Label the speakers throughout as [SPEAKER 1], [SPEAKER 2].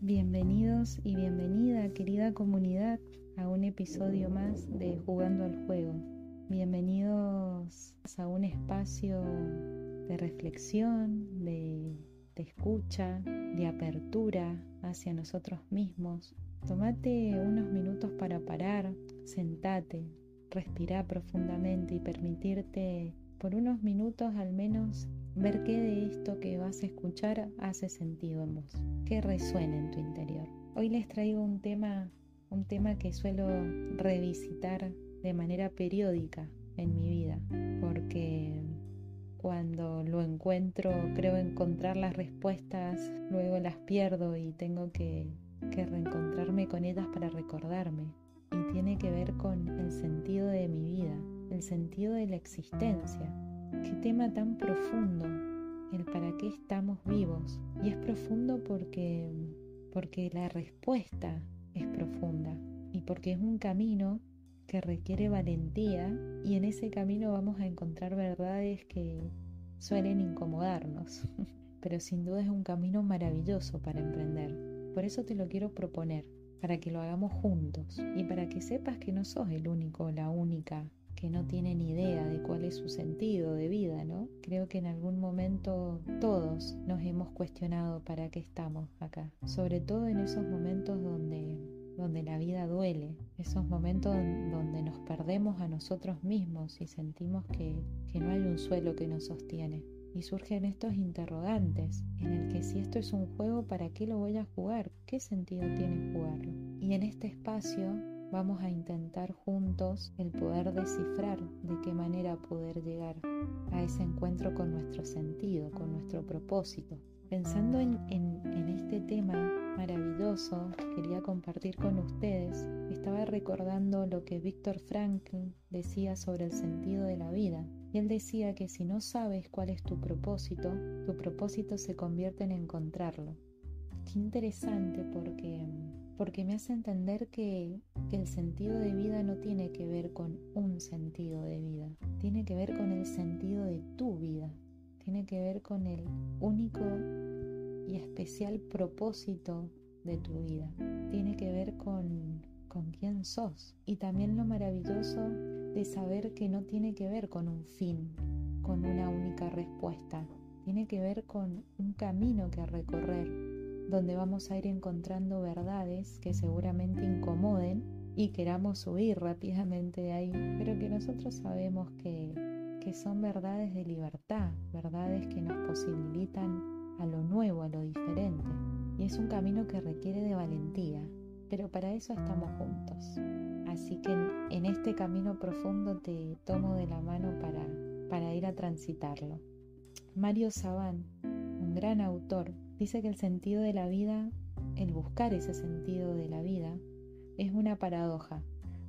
[SPEAKER 1] Bienvenidos y bienvenida, querida comunidad, a un episodio más de Jugando al Juego. Bienvenidos a un espacio de reflexión, de escucha, de apertura hacia nosotros mismos. Tómate unos minutos para parar, sentate, respira profundamente y permitirte por unos minutos al menos ver qué de esto que vas a escuchar hace sentido en vos, qué resuena en tu interior. Hoy les traigo un tema que suelo revisitar de manera periódica en mi vida, porque cuando lo encuentro, creo encontrar las respuestas, luego las pierdo y tengo que reencontrarme con ellas para recordarme. Y tiene que ver con el sentido de mi vida, el sentido de la existencia. Qué tema tan profundo, el para qué estamos vivos. Y es profundo porque la respuesta es profunda y porque es un camino que requiere valentía, y en ese camino vamos a encontrar verdades que suelen incomodarnos, pero sin duda es un camino maravilloso para emprender. Por eso te lo quiero proponer, para que lo hagamos juntos y para que sepas que no sos el único o la única que no tiene ni idea de cuál es su sentido de vida, ¿no? Creo que en algún momento todos nos hemos cuestionado para qué estamos acá, sobre todo en esos momentos donde la vida duele, esos momentos donde nos perdemos a nosotros mismos y sentimos que no hay un suelo que nos sostiene. Y surgen estos interrogantes en el que si esto es un juego, ¿para qué lo voy a jugar? ¿Qué sentido tiene jugarlo? Y en este espacio vamos a intentar juntos el poder descifrar de qué manera poder llegar a ese encuentro con nuestro sentido, con nuestro propósito. Pensando en este tema maravilloso, quería compartir con ustedes, estaba recordando lo que Viktor Frankl decía sobre el sentido de la vida. Y él decía que si no sabes cuál es tu propósito se convierte en encontrarlo. Qué interesante, porque me hace entender que el sentido de vida no tiene que ver con un sentido de vida, tiene que ver con el sentido de tu vida, tiene que ver con el único y especial propósito de tu vida, tiene que ver con quién sos, y también lo maravilloso de saber que no tiene que ver con un fin, con una única respuesta, tiene que ver con un camino que recorrer, donde vamos a ir encontrando verdades que seguramente incomoden y queramos huir rápidamente de ahí, pero que nosotros sabemos que son verdades de libertad, verdades que nos posibilitan a lo nuevo, a lo diferente. Y es un camino que requiere de valentía, pero para eso estamos juntos. Así que en este camino profundo te tomo de la mano para ir a transitarlo. Mario Saban, un gran autor, dice que el sentido de la vida, el buscar ese sentido de la vida, es una paradoja,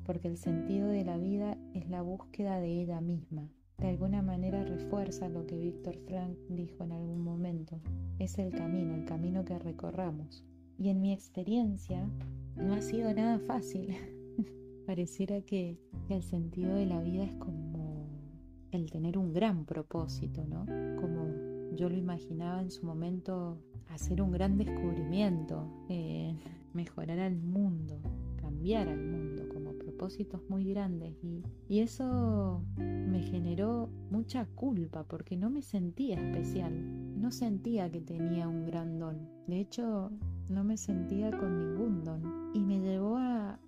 [SPEAKER 1] porque el sentido de la vida es la búsqueda de ella misma. De alguna manera refuerza lo que Viktor Frankl dijo en algún momento. Es el camino que recorramos. Y en mi experiencia no ha sido nada fácil. Pareciera que el sentido de la vida es como el tener un gran propósito, ¿no? Como yo lo imaginaba en su momento, hacer un gran descubrimiento, mejorar al mundo, cambiar al mundo, como propósitos muy grandes. Y eso me generó mucha culpa porque no me sentía especial, no sentía que tenía un gran don. De hecho, no me sentía con ningún don y me llevó a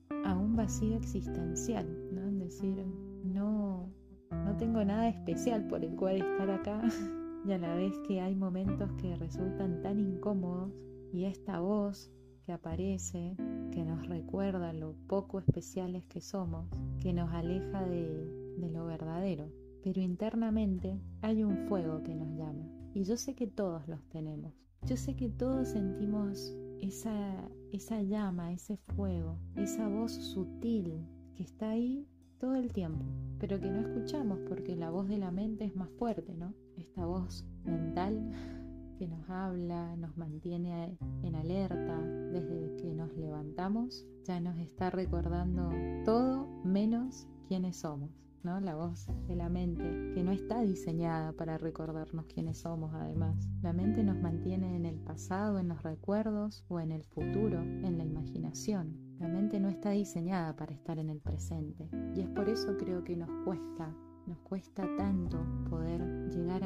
[SPEAKER 1] un vacío existencial, ¿no? Es decir, no tengo nada especial por el cual estar acá. Y a la vez que hay momentos que resultan tan incómodos, y esta voz que aparece, que nos recuerda lo poco especiales que somos, que nos aleja de lo verdadero. Pero internamente hay un fuego que nos llama, y yo sé que todos los tenemos. Yo sé que todos sentimos esa llama, ese fuego, esa voz sutil que está ahí todo el tiempo, pero que no escuchamos porque la voz de la mente es más fuerte, ¿no? Esta voz mental que nos habla, nos mantiene en alerta desde que nos levantamos, ya nos está recordando todo menos quiénes somos. ¿no? La voz de la mente, que no está diseñada para recordarnos quiénes somos además. La mente nos mantiene en el pasado, en los recuerdos o en el futuro, en la imaginación. La mente no está diseñada para estar en el presente. Y es por eso creo que nos cuesta tanto poder llegar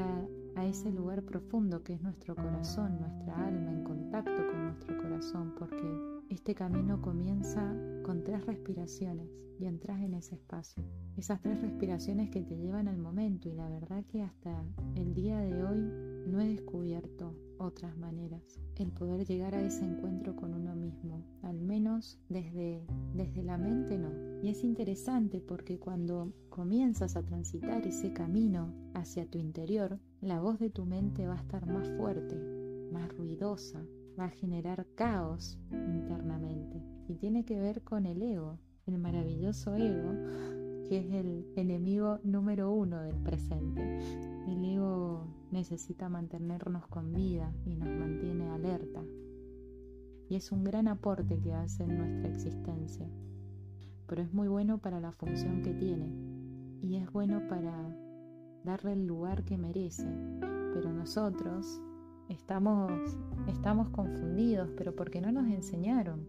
[SPEAKER 1] a ese lugar profundo que es nuestro corazón, nuestra alma, en contacto con nuestro corazón, porque este camino comienza con 3 respiraciones y entras en ese espacio. Esas 3 respiraciones que te llevan al momento, y la verdad que hasta el día de hoy no he descubierto otras maneras. El poder llegar a ese encuentro con uno mismo, al menos desde la mente no. Y es interesante porque cuando comienzas a transitar ese camino hacia tu interior, la voz de tu mente va a estar más fuerte, más ruidosa, va a generar caos internamente. Y tiene que ver con el ego, el maravilloso ego, que es el enemigo número 1 del presente. El ego necesita mantenernos con vida y nos mantiene alerta. Y es un gran aporte que hace en nuestra existencia. Pero es muy bueno para la función que tiene. Y es bueno para darle el lugar que merece. Pero nosotros estamos confundidos, pero porque no nos enseñaron.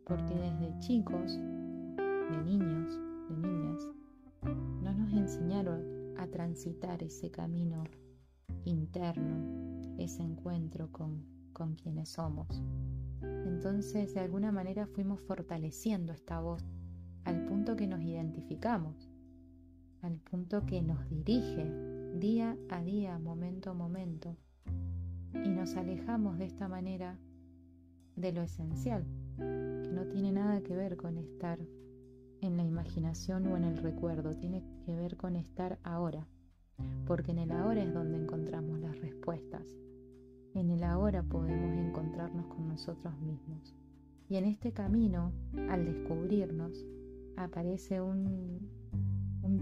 [SPEAKER 1] Porque desde chicos, de niños, de niñas, no nos enseñaron a transitar ese camino interno, ese encuentro con quienes somos. Entonces, de alguna manera fuimos fortaleciendo esta voz al punto que nos identificamos, al punto que nos dirige día a día, momento a momento, y nos alejamos de esta manera de lo esencial, que no tiene nada que ver con estar en la imaginación o en el recuerdo, tiene que ver con estar ahora, porque en el ahora es donde encontramos las respuestas. En el ahora podemos encontrarnos con nosotros mismos. Y en este camino, al descubrirnos, aparece un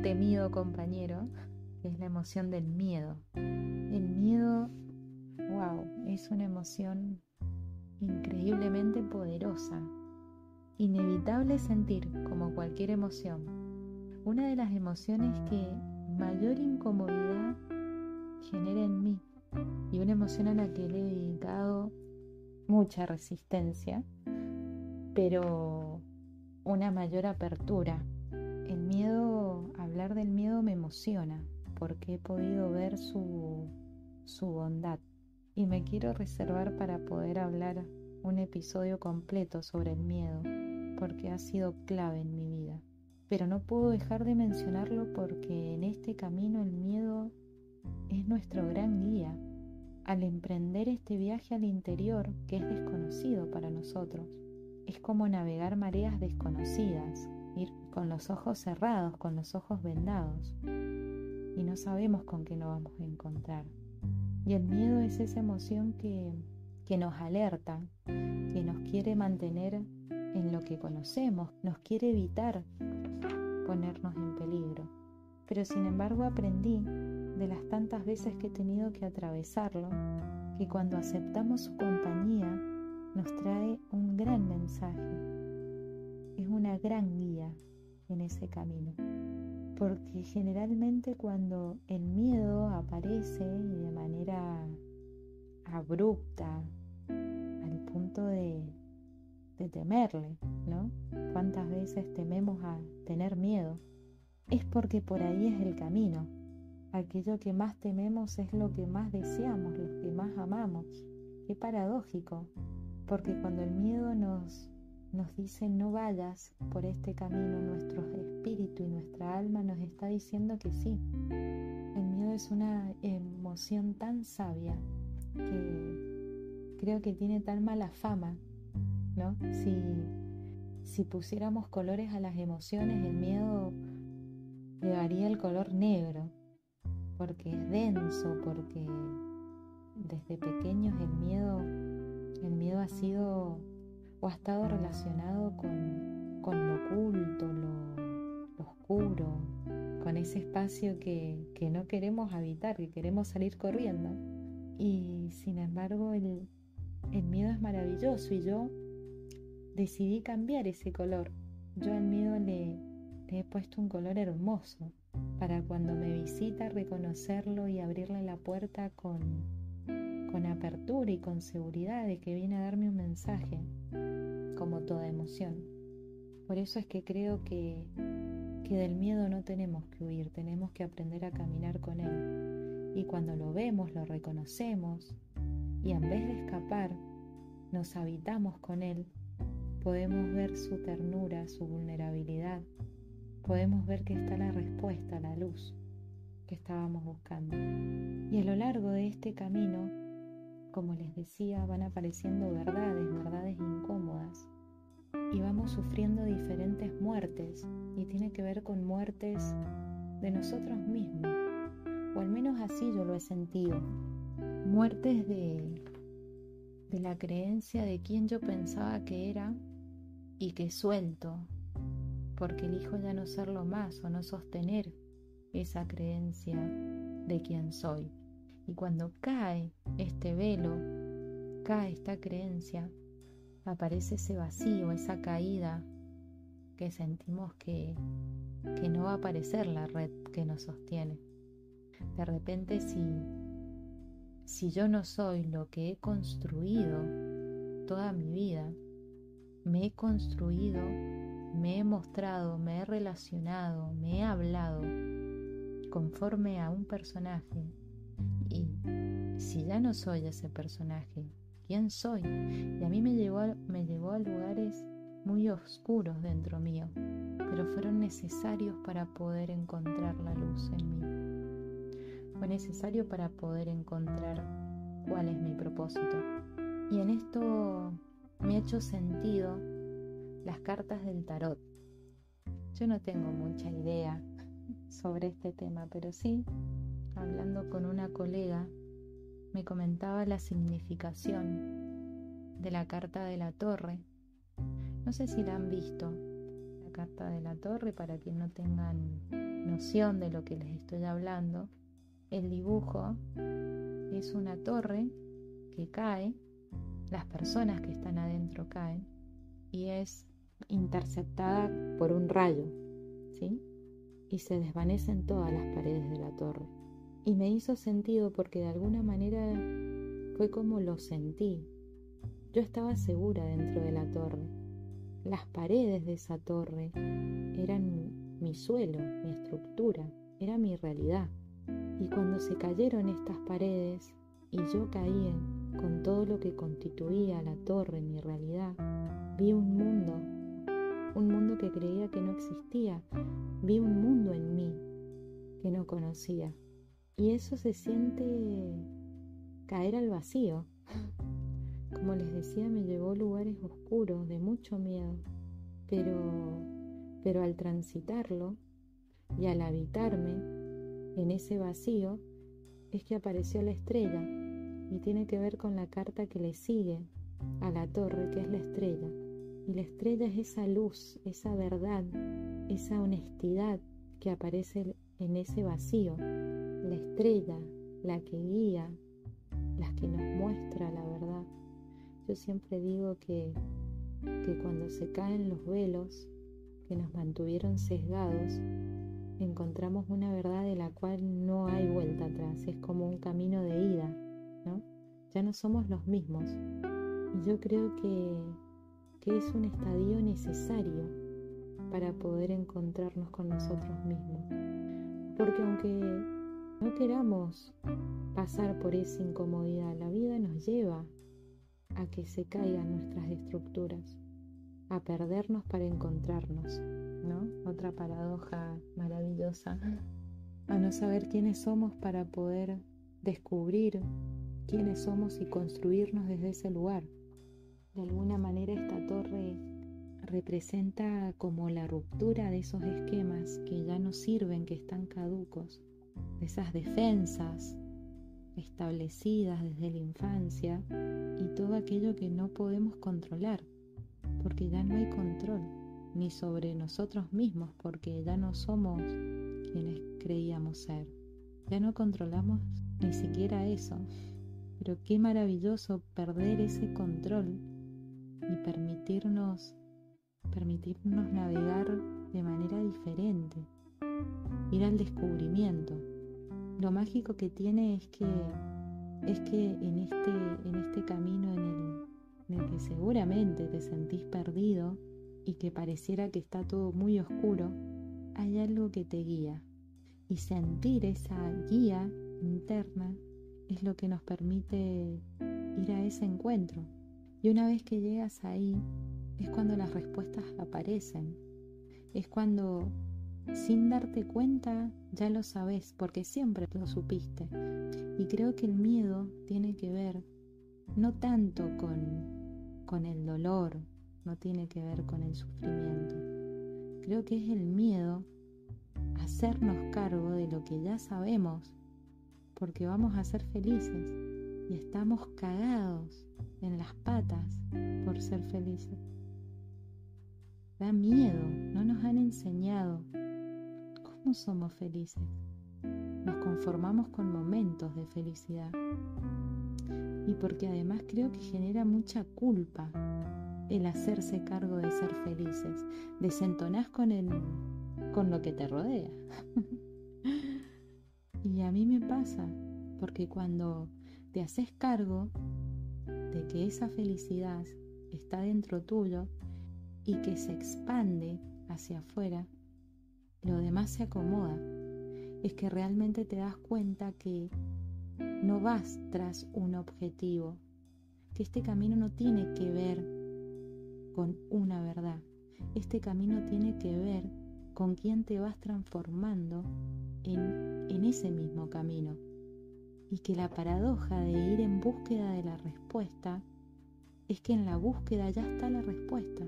[SPEAKER 1] temido compañero, que es la emoción del miedo. El miedo, wow, es una emoción increíblemente poderosa, inevitable sentir como cualquier emoción. Una de las emociones que mayor incomodidad genera en mí, y una emoción a la que le he dedicado mucha resistencia, pero una mayor apertura. El miedo, hablar del miedo me emociona, porque he podido ver su bondad. Y me quiero reservar para poder hablar un episodio completo sobre el miedo, porque ha sido clave en mi vida. Pero no puedo dejar de mencionarlo porque en este camino el miedo es nuestro gran guía al emprender este viaje al interior que es desconocido para nosotros. Es como navegar mareas desconocidas, ir con los ojos cerrados, con los ojos vendados, y no sabemos con qué nos vamos a encontrar. Y el miedo es esa emoción que nos alerta, que nos quiere mantener en lo que conocemos, nos quiere evitar ponernos en peligro. Pero sin embargo aprendí de las tantas veces que he tenido que atravesarlo, que cuando aceptamos su compañía nos trae un gran mensaje, es una gran guía en ese camino. Porque generalmente cuando el miedo aparece y de manera abrupta, al punto de temerle, ¿no? ¿Cuántas veces tememos a tener miedo? Es porque por ahí es el camino. Aquello que más tememos es lo que más deseamos, lo que más amamos. Qué paradójico, porque cuando el miedo nos dice no vayas por este camino, nuestro espíritu y nuestra alma nos está diciendo que sí. El miedo es una emoción tan sabia que creo que tiene tan mala fama, ¿no? Si pusiéramos colores a las emociones, el miedo llevaría el color negro, porque es denso, porque desde pequeños el miedo ha sido o ha estado relacionado con lo oculto, lo oscuro, con ese espacio que no queremos habitar, que queremos salir corriendo. Y sin embargo el miedo es maravilloso, y yo decidí cambiar ese color. Yo al miedo le he puesto un color hermoso, para cuando me visita reconocerlo y abrirle la puerta con apertura y con seguridad de que viene a darme un mensaje, como toda emoción. Por eso es que creo que del miedo no tenemos que huir, tenemos que aprender a caminar con él. Y cuando lo vemos, lo reconocemos, y en vez de escapar, nos habitamos con él, podemos ver su ternura, su vulnerabilidad, podemos ver que está la respuesta, la luz que estábamos buscando. Y a lo largo de este camino, como les decía, van apareciendo verdades incómodas, y vamos sufriendo diferentes muertes, y tiene que ver con muertes de nosotros mismos, o al menos así yo lo he sentido, muertes de la creencia de quién yo pensaba que era y que suelto, porque elijo ya no serlo más o no sostener esa creencia de quién soy. Y cuando cae este velo, cae esta creencia, aparece ese vacío, esa caída que sentimos que no va a aparecer la red que nos sostiene. De repente, si yo no soy lo que he construido toda mi vida, me he construido, me he mostrado, me he relacionado, me he hablado conforme a un personaje, y si ya no soy ese personaje, ¿quién soy? Y a mí me llevó a lugares muy oscuros dentro mío, pero fueron necesarios para poder encontrar la luz en mí. Fue necesario para poder encontrar cuál es mi propósito. Y en esto me ha hecho sentido las cartas del tarot. Yo no tengo mucha idea sobre este tema, pero sí, hablando con una colega, me comentaba la significación de la carta de la torre. No sé si la han visto, la carta de la torre, para quien no tengan noción de lo que les estoy hablando. El dibujo es una torre que cae, las personas que están adentro caen, y es interceptada por un rayo, ¿sí? Y se desvanecen todas las paredes de la torre. Y me hizo sentido porque de alguna manera fue como lo sentí. Yo estaba segura dentro de la torre. Las paredes de esa torre eran mi suelo, mi estructura, era mi realidad. Y cuando se cayeron estas paredes y yo caí con todo lo que constituía la torre, mi realidad, vi un mundo que creía que no existía, vi un mundo en mí que no conocía. Y eso se siente caer al vacío. Como les decía, me llevó a lugares oscuros de mucho miedo, pero al transitarlo y al habitarme en ese vacío es que apareció la estrella, y tiene que ver con la carta que le sigue a la torre, que es la estrella. Y la estrella es esa luz, esa verdad, esa honestidad que aparece en ese vacío. La estrella, la que guía, la que nos muestra la verdad. Yo siempre digo que cuando se caen los velos que nos mantuvieron sesgados, encontramos una verdad de la cual no hay vuelta atrás. Es como un camino de ida, ¿no? Ya no somos los mismos. Y yo creo que es un estadio necesario para poder encontrarnos con nosotros mismos. Porque aunque no queramos pasar por esa incomodidad, la vida nos lleva a que se caigan nuestras estructuras, a perdernos para encontrarnos, ¿no? Otra paradoja maravillosa, a no saber quiénes somos para poder descubrir quiénes somos y construirnos desde ese lugar. De alguna manera esta torre representa como la ruptura de esos esquemas que ya no sirven, que están caducos, de esas defensas establecidas desde la infancia y todo aquello que no podemos controlar, porque ya no hay control ni sobre nosotros mismos, porque ya no somos quienes creíamos ser, ya no controlamos ni siquiera eso. Pero qué maravilloso perder ese control y permitirnos navegar de manera diferente, ir al descubrimiento. Lo mágico que tiene es que en este camino en el que seguramente te sentís perdido y que pareciera que está todo muy oscuro, hay algo que te guía. Y sentir esa guía interna es lo que nos permite ir a ese encuentro. Y una vez que llegas ahí, es cuando las respuestas aparecen. Es cuando, sin darte cuenta, ya lo sabes, porque siempre lo supiste. Y creo que el miedo tiene que ver no tanto con el dolor, no tiene que ver con el sufrimiento. Creo que es el miedo a hacernos cargo de lo que ya sabemos, porque vamos a ser felices y estamos cagados en las patas por ser felices. Da miedo, no nos han enseñado cómo somos felices. Nos conformamos con momentos de felicidad. Y porque además creo que genera mucha culpa el hacerse cargo de ser felices. Desentonás con lo que te rodea. Y a mí me pasa, porque cuando te haces cargo de que esa felicidad está dentro tuyo y que se expande hacia afuera, lo demás se acomoda. Es que realmente te das cuenta que no vas tras un objetivo, que este camino no tiene que ver con una verdad. Este camino tiene que ver con quién te vas transformando en ese mismo camino. Y que la paradoja de ir en búsqueda de la respuesta es que en la búsqueda ya está la respuesta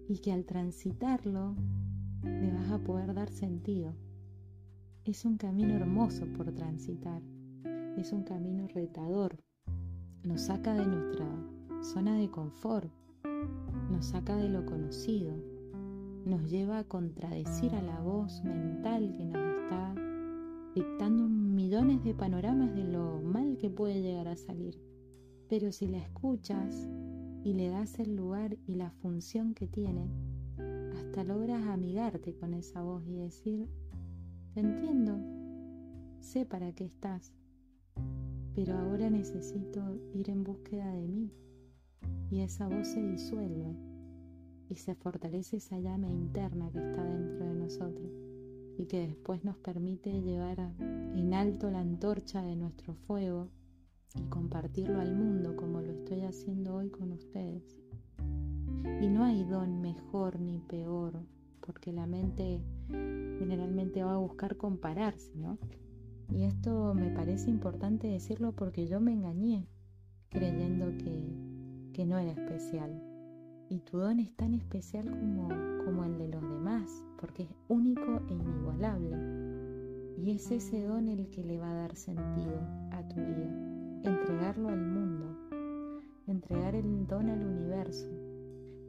[SPEAKER 1] y que al transitarlo le vas a poder dar sentido. Es un camino hermoso por transitar, es un camino retador, nos saca de nuestra zona de confort, nos saca de lo conocido, nos lleva a contradecir a la voz mental que nos está dictando millones de panoramas de lo mal que puede llegar a salir. Pero si la escuchas y le das el lugar y la función que tiene, hasta logras amigarte con esa voz y decir: te entiendo, sé para qué estás, pero ahora necesito ir en búsqueda de mí. Y esa voz se disuelve y se fortalece esa llama interna que está dentro de nosotros y que después nos permite llevar en alto la antorcha de nuestro fuego y compartirlo al mundo como lo estoy haciendo hoy con ustedes. Y no hay don mejor ni peor, porque la mente generalmente va a buscar compararse, ¿no? Y esto me parece importante decirlo porque yo me engañé creyendo que no era especial. Y tu don es tan especial como el de los demás, porque es único e inigualable. Y es ese don el que le va a dar sentido a tu vida. Entregarlo al mundo, entregar el don al universo.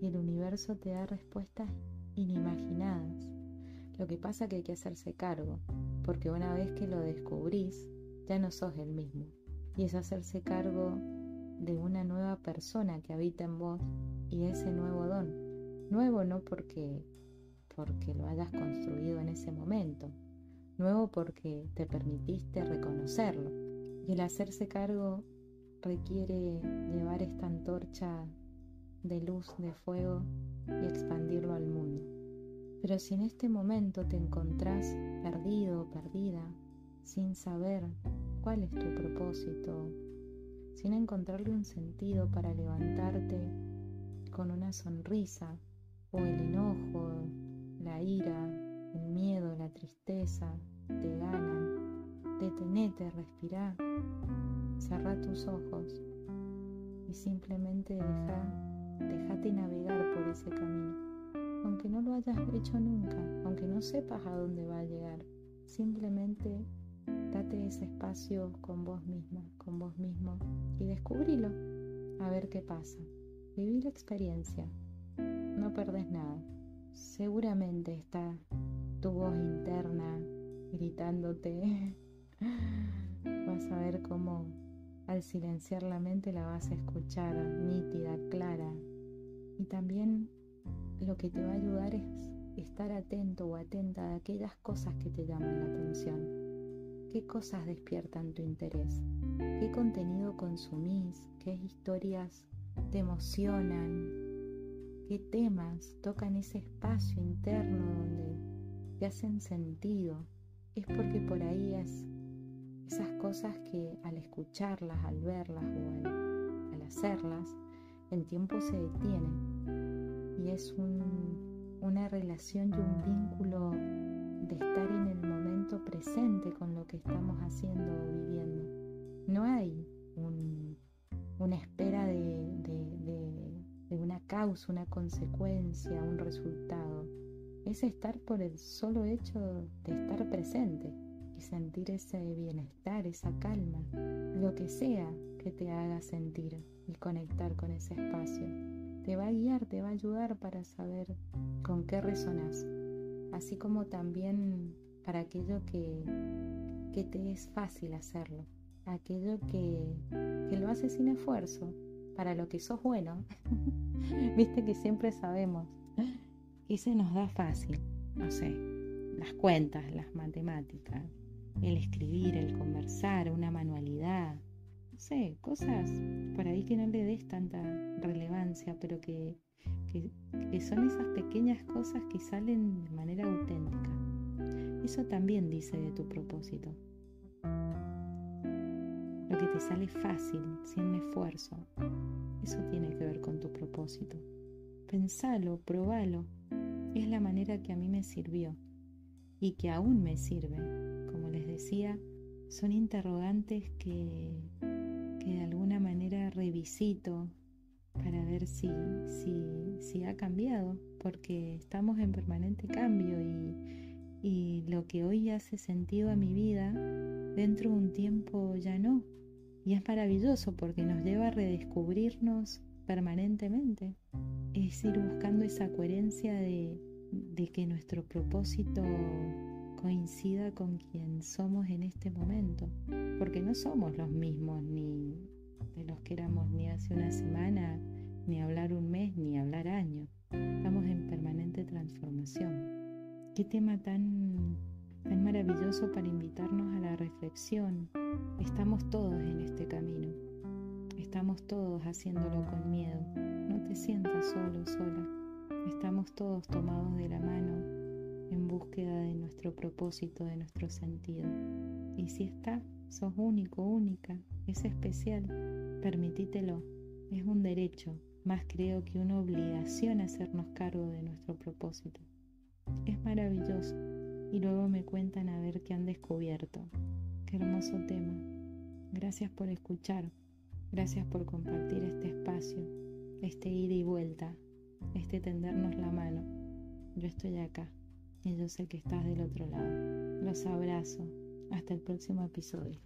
[SPEAKER 1] Y el universo te da respuestas inimaginadas. Lo que pasa es que hay que hacerse cargo, porque una vez que lo descubrís, ya no sos el mismo. Y es hacerse cargo de una nueva persona que habita en vos y ese nuevo don. Nuevo no porque lo hayas construido en ese momento, nuevo porque te permitiste reconocerlo. Y el hacerse cargo requiere llevar esta antorcha de luz, de fuego y expandirlo al mundo. Pero si en este momento te encontrás perdido o perdida, sin saber cuál es tu propósito, sin encontrarle un sentido para levantarte con una sonrisa, o el enojo, la ira, el miedo, la tristeza te ganan, detenete, respirá, cerrá tus ojos y simplemente déjate navegar por ese camino. Aunque no lo hayas hecho nunca, aunque no sepas a dónde va a llegar, simplemente date ese espacio con vos misma, con vos mismo y descubrilo, a ver qué pasa. Viví la experiencia, no perdés nada. Seguramente está tu voz interna gritándote. Vas a ver cómo al silenciar la mente la vas a escuchar nítida, clara. Y también lo que te va a ayudar es estar atento o atenta a aquellas cosas que te llaman la atención. ¿Qué cosas despiertan tu interés? ¿Qué contenido consumís? ¿Qué historias te emocionan? ¿Qué temas tocan ese espacio interno donde te hacen sentido? Es porque por ahí es esas cosas que al escucharlas, al verlas o al hacerlas, el tiempo se detiene y es una relación y un vínculo de estar en el momento presente con lo que estamos haciendo o viviendo. No hay una espera de una causa, una consecuencia, un resultado. Es estar por el solo hecho de estar presente y sentir ese bienestar, esa calma, lo que sea que te haga sentir y conectar con ese espacio. Te va a guiar, te va a ayudar para saber con qué resonás, así como también para aquello que te es fácil hacerlo, aquello que lo haces sin esfuerzo, para lo que sos bueno. Viste que siempre sabemos que se nos da fácil, no sé, las cuentas, las matemáticas, el escribir, el conversar, una manualidad, no sé, cosas por ahí que no le des tanta relevancia, pero que son esas pequeñas cosas que salen de manera auténtica. Eso también dice de tu propósito. Lo que te sale fácil, sin esfuerzo, eso tiene que ver con tu propósito. Pensalo, probalo. Es la manera que a mí me sirvió y que aún me sirve. Como les decía, son interrogantes que de alguna manera revisito para ver si ha cambiado, porque estamos en permanente cambio y lo que hoy hace sentido a mi vida, dentro de un tiempo ya no. Y es maravilloso porque nos lleva a redescubrirnos permanentemente. Es ir buscando esa coherencia de que nuestro propósito coincida con quien somos en este momento, porque no somos los mismos ni de los que éramos ni hace una semana, ni hablar un mes, ni hablar años. Estamos en permanente transformación. Qué tema tan maravilloso para invitarnos a la reflexión. Estamos todos en este camino, estamos todos haciéndolo con miedo. No te sientas solo, sola. Estamos todos tomados de la mano en búsqueda de nuestro propósito, de nuestro sentido. Y si sos único, única, es especial, permitítelo. Es un derecho, más creo que una obligación hacernos cargo de nuestro propósito. Es maravilloso. Y luego me cuentan a ver qué han descubierto. Qué hermoso tema. Gracias por escuchar. Gracias por compartir este espacio, este ida y vuelta, este tendernos la mano. Yo estoy acá y yo sé que estás del otro lado. Los abrazo. Hasta el próximo episodio.